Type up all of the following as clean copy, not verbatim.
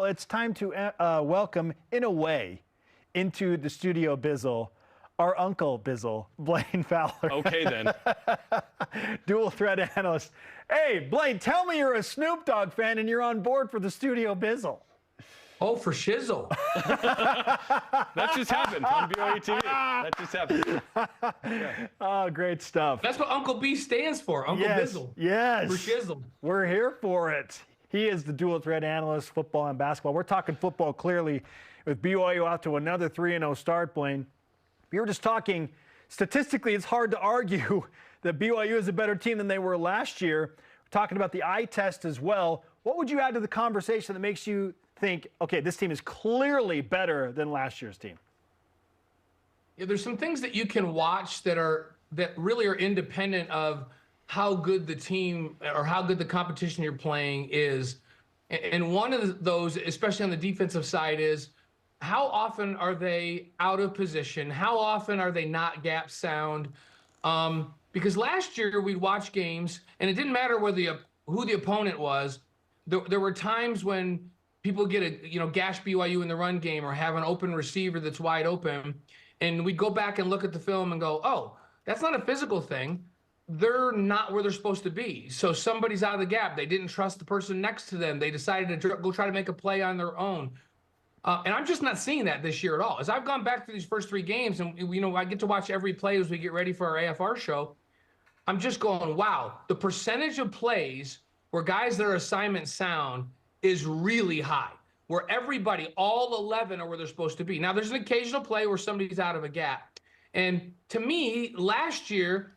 Well, it's time to welcome, in a way, into the studio Bizzle, our Uncle Bizzle, Blaine Fowler. Okay, then. Dual threat analyst. Hey, Blaine, tell me you're a Snoop Dogg fan and you're on board for the studio Bizzle. Oh, for shizzle. That just happened on BYUtv. That just happened. Yeah. Oh, great stuff. That's what Uncle B stands for, Uncle Bizzle. Yes. For shizzle. We're here for it. He is the dual threat analyst, football and basketball. We're talking football clearly with BYU out to another 3-0 start, Blaine. We were just talking, statistically, it's hard to argue that BYU is a better team than they were last year. We're talking about the eye test as well. What would you add to the conversation that makes you think, okay, this team is clearly better than last year's team? Yeah, there's some things that you can watch that really are independent of how good the team or how good the competition you're playing is. And one of those, especially on the defensive side, is how often are they out of position? How often are they not gap sound? Because last year we'd watch games, and it didn't matter who the opponent was. There were times when people get gash BYU in the run game or have an open receiver that's wide open, and we'd go back and look at the film and go, oh, that's not a physical thing. They're not where they're supposed to be. So somebody's out of the gap. They didn't trust the person next to them. They decided to go try to make a play on their own. And I'm just not seeing that this year at all. As I've gone back through these first three games, and I get to watch every play as we get ready for our AFR show, I'm just going, wow, the percentage of plays where guys that are assignment sound is really high, where everybody, all 11, are where they're supposed to be. Now, there's an occasional play where somebody's out of a gap. And to me, last year,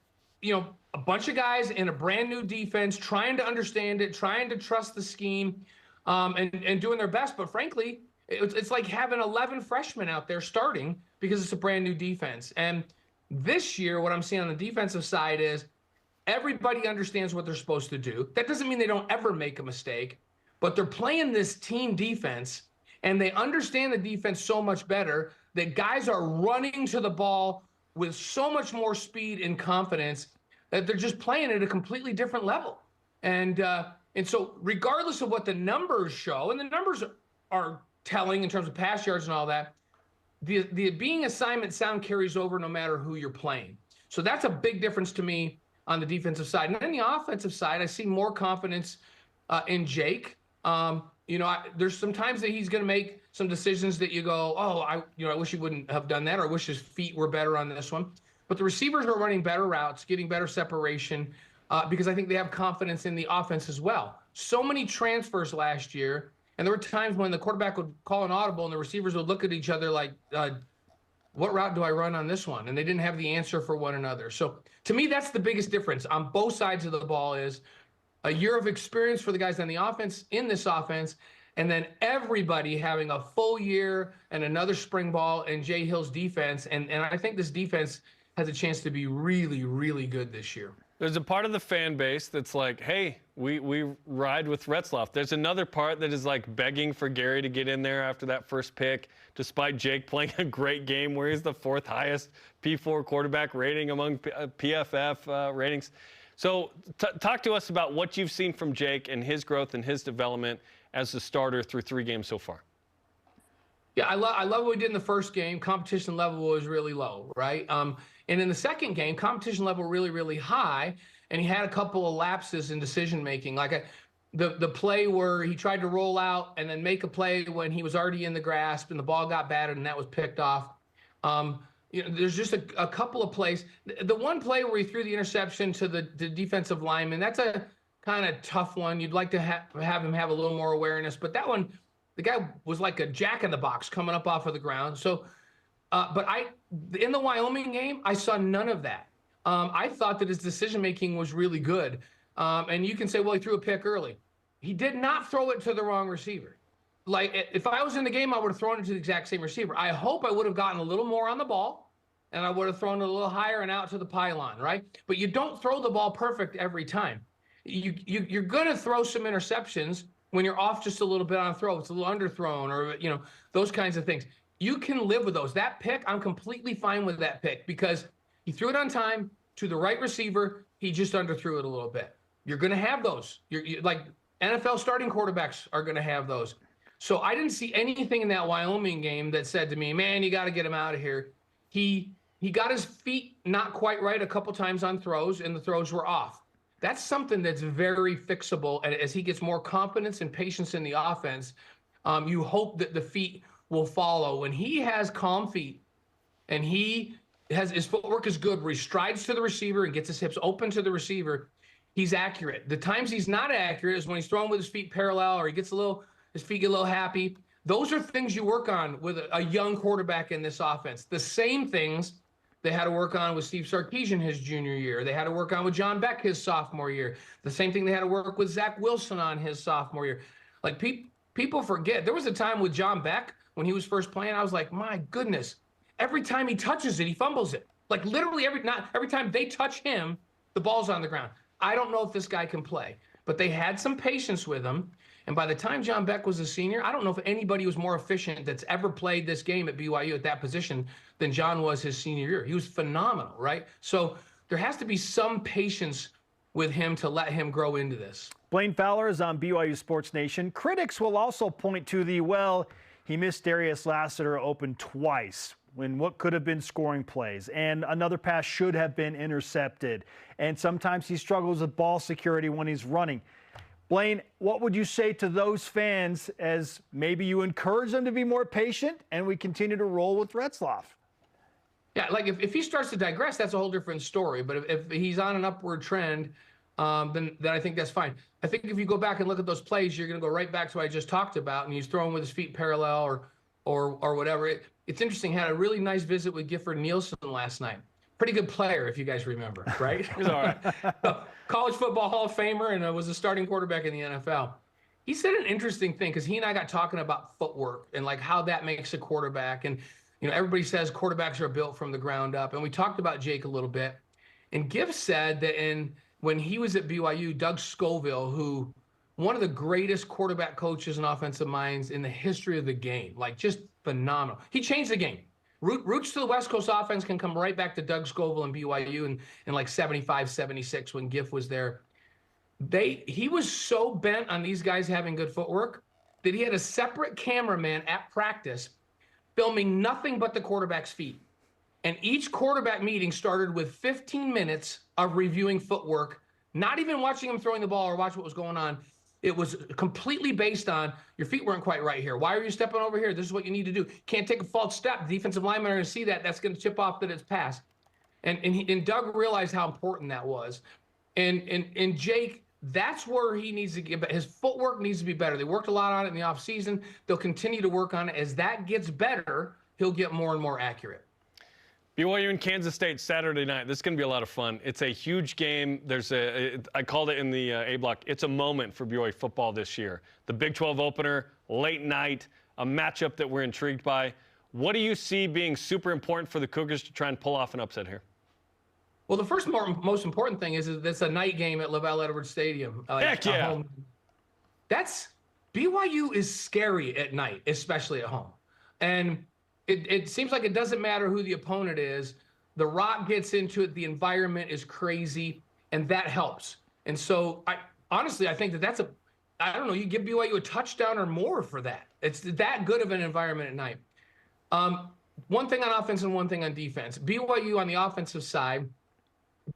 a bunch of guys in a brand new defense trying to understand it, trying to trust the scheme, and doing their best. But frankly, it's like having 11 freshmen out there starting because it's a brand new defense. And this year, what I'm seeing on the defensive side is everybody understands what they're supposed to do. That doesn't mean they don't ever make a mistake, but they're playing this team defense, and they understand the defense so much better that guys are running to the ball with so much more speed and confidence that they're just playing at a completely different level. And so regardless of what the numbers show, and the numbers are telling in terms of pass yards and all that, the being assignment sound carries over no matter who you're playing. So that's a big difference to me on the defensive side. And then the offensive side, I see more confidence in Jake. There's some times that he's going to make some decisions that you go, oh, I wish he wouldn't have done that, or I wish his feet were better on this one. But the receivers are running better routes, getting better separation, because I think they have confidence in the offense as well. So many transfers last year, and there were times when the quarterback would call an audible and the receivers would look at each other like, what route do I run on this one? And they didn't have the answer for one another. So to me, that's the biggest difference on both sides of the ball is a year of experience for the guys on the offense, in this offense, and then everybody having a full year and another spring ball in Jay Hill's defense. And I think this defense has a chance to be really, really good this year. There's a part of the fan base that's like, hey, we ride with Retzlaff. There's another part that is like begging for Gary to get in there after that first pick, despite Jake playing a great game where he's the fourth highest P4 quarterback rating among PFF ratings. So talk to us about what you've seen from Jake and his growth and his development as a starter through 3 games so far. Yeah, I love what we did in the first game. Competition level was really low, right? And in the second game, competition level really, really high, and he had a couple of lapses in decision making, like the play where he tried to roll out and then make a play when he was already in the grasp and the ball got batted and that was picked off. There's just a couple of plays. The one play where he threw the interception to the defensive lineman, that's a kind of tough one. You'd like to have him have a little more awareness, but that one, the guy was like a jack-in-the-box coming up off of the ground. So, but in the Wyoming game, I saw none of that. I thought that his decision-making was really good. And you can say, well, he threw a pick early. He did not throw it to the wrong receiver. Like, if I was in the game, I would have thrown it to the exact same receiver. I hope I would have gotten a little more on the ball, and I would have thrown it a little higher and out to the pylon, right? But you don't throw the ball perfect every time. You're going to throw some interceptions when you're off just a little bit on a throw. It's a little underthrown or, those kinds of things. You can live with those. That pick, I'm completely fine with that pick because he threw it on time to the right receiver. He just underthrew it a little bit. You're going to have those. You're like NFL starting quarterbacks are going to have those. So I didn't see anything in that Wyoming game that said to me, man, you got to get him out of here. He got his feet not quite right a couple times on throws, and the throws were off. That's something that's very fixable. And as he gets more confidence and patience in the offense, you hope that the feet will follow. When he has calm feet and his footwork is good, where he strides to the receiver and gets his hips open to the receiver, he's accurate. The times he's not accurate is when he's throwing with his feet parallel, or he gets his feet get a little happy. Those are things you work on with a young quarterback in this offense. The same things they had to work on with Steve Sarkisian his junior year. They had to work on with John Beck his sophomore year. The same thing they had to work with Zach Wilson on his sophomore year. Like people forget. There was a time with John Beck when he was first playing, I was like, my goodness, every time he touches it, he fumbles it. Like literally every time they touch him, the ball's on the ground. I don't know if this guy can play, but they had some patience with him. And by the time John Beck was a senior, I don't know if anybody was more efficient that's ever played this game at BYU at that position than John was his senior year. He was phenomenal, right? So there has to be some patience with him to let him grow into this. Blaine Fowler is on BYU Sports Nation. Critics will also point to he missed Darius Lassiter open twice when what could have been scoring plays, and another pass should have been intercepted. And sometimes he struggles with ball security when he's running. Blaine, what would you say to those fans as maybe you encourage them to be more patient and we continue to roll with Retzlaff? Yeah, like if he starts to digress, that's a whole different story. But if he's on an upward trend, then I think that's fine. I think if you go back and look at those plays, you're going to go right back to what I just talked about, and he's throwing with his feet parallel or whatever. It's interesting. Had a really nice visit with Gifford Nielsen last night. Pretty good player, if you guys remember, right? He's all right. College football Hall of Famer, and was a starting quarterback in the NFL. He said an interesting thing, because he and I got talking about footwork and like how that makes a quarterback. And everybody says quarterbacks are built from the ground up, and we talked about Jake a little bit. And Giff said that when he was at BYU, Doug Scoville, who one of the greatest quarterback coaches and offensive minds in the history of the game, like just phenomenal. He changed the game. Roots to the West Coast offense can come right back to Doug Scoville and BYU in like 75, 76 when Giff was there. He was so bent on these guys having good footwork that he had a separate cameraman at practice filming nothing but the quarterback's feet. And each quarterback meeting started with 15 minutes of reviewing footwork, not even watching him throwing the ball or watch what was going on. It was completely based on your feet weren't quite right here. Why are you stepping over here? This is what you need to do. Can't take a false step. The defensive linemen are going to see that. That's going to chip off that it's passed. And Doug realized how important that was. And Jake, that's where he needs to get. His footwork needs to be better. They worked a lot on it in the offseason. They'll continue to work on it. As that gets better, he'll get more and more accurate. BYU and Kansas State Saturday night. This is going to be a lot of fun. It's a huge game. I called it in the A block. It's a moment for BYU football this year. The Big 12 opener, late night, a matchup that we're intrigued by. What do you see being super important for the Cougars to try and pull off an upset here? Well, the first most important thing is it's a night game at LaVell Edwards Stadium. Heck yeah. BYU is scary at night, especially at home. And it seems like it doesn't matter who the opponent is. The Rock gets into it. The environment is crazy, and that helps. And so, I think that's I don't know, you give BYU a touchdown or more for that. It's that good of an environment at night. One thing on offense and one thing on defense. BYU on the offensive side,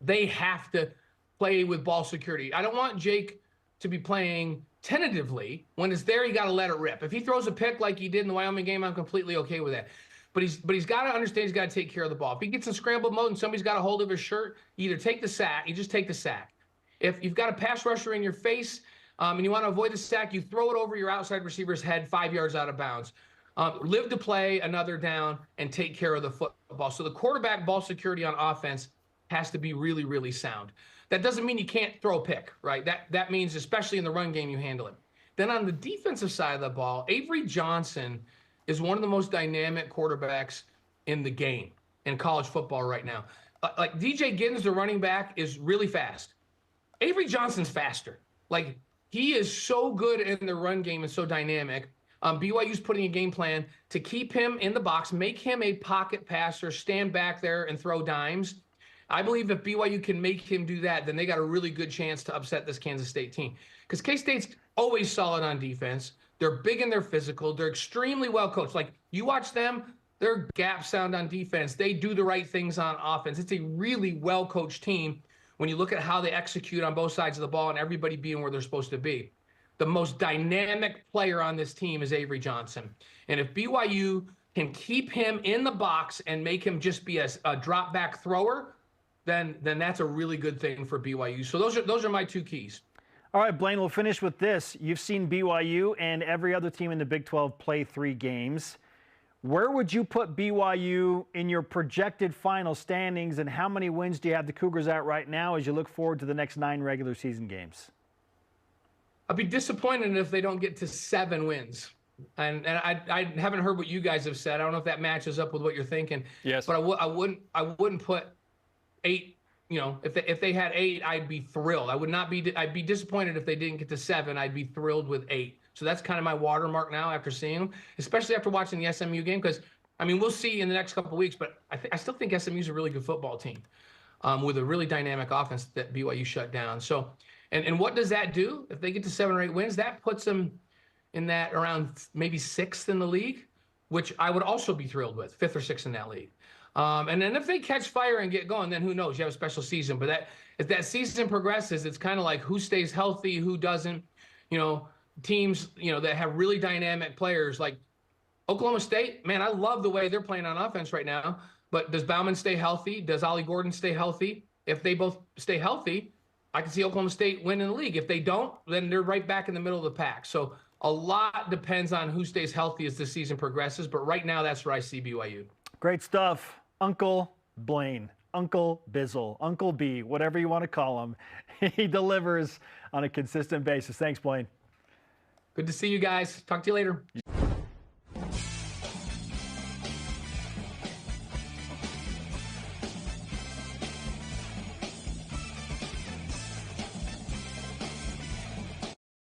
they have to play with ball security. I don't want Jake to be playing tentatively. When it's there, you got to let it rip. If he throws a pick like he did in the Wyoming game, I'm completely okay with that. But he's got to understand he's got to take care of the ball. If he gets in scramble mode and somebody's got a hold of his shirt, you either take the sack, you just take the sack. If you've got a pass rusher in your face and you want to avoid the sack, you throw it over your outside receiver's head 5 yards out of bounds. Live to play another down and take care of the football. So the quarterback ball security on offense has to be really, really sound. That doesn't mean you can't throw a pick, right? That means, especially in the run game, you handle it. Then on the defensive side of the ball, Avery Johnson is one of the most dynamic quarterbacks in the game in college football right now. Like DJ Giddens, the running back, is really fast. Avery Johnson's faster. Like, he is so good in the run game and so dynamic. BYU's putting a game plan to keep him in the box, make him a pocket passer, stand back there and throw dimes. I believe if BYU can make him do that, then they got a really good chance to upset this Kansas State team. Because K-State's always solid on defense. They're big and they're physical. They're extremely well coached. Like, you watch them, they're gap sound on defense. They do the right things on offense. It's a really well coached team when you look at how they execute on both sides of the ball and everybody being where they're supposed to be. The most dynamic player on this team is Avery Johnson. And if BYU can keep him in the box and make him just be a drop back thrower, then that's a really good thing for BYU. So those are my two keys. All right, Blaine, we'll finish with this. You've seen BYU and every other team in the Big 12 play 3 games. Where would you put BYU in your projected final standings, and how many wins do you have the Cougars at right now as you look forward to the next 9 regular season games? I'd be disappointed if they don't get to 7 wins. And I haven't heard what you guys have said. I don't know if that matches up with what you're thinking. Yes. But I wouldn't put 8. You know, if they had 8, I'd be thrilled. I'd be disappointed if they didn't get to 7. I'd be thrilled with 8. So that's kind of my watermark now after seeing them, especially after watching the SMU game. Because, I mean, we'll see in the next couple of weeks, but I still think SMU's a really good football team with a really dynamic offense that BYU shut down. So, and what does that do? If they get to 7 or 8 wins, that puts them in that around maybe 6th in the league, which I would also be thrilled with, 5th or 6th in that league. And then if they catch fire and get going, then who knows? You have a special season. But if that season progresses, it's kind of like who stays healthy, who doesn't. You know, teams, you know, that have really dynamic players like Oklahoma State. Man, I love the way they're playing on offense right now. But does Bauman stay healthy? Does Ollie Gordon stay healthy? If they both stay healthy, I can see Oklahoma State win in the league. If they don't, then they're right back in the middle of the pack. So a lot depends on who stays healthy as the season progresses. But right now, that's where I see BYU. Great stuff. Uncle Blaine, Uncle Bizzle, Uncle B, whatever you want to call him. He delivers on a consistent basis. Thanks, Blaine. Good to see you guys. Talk to you later.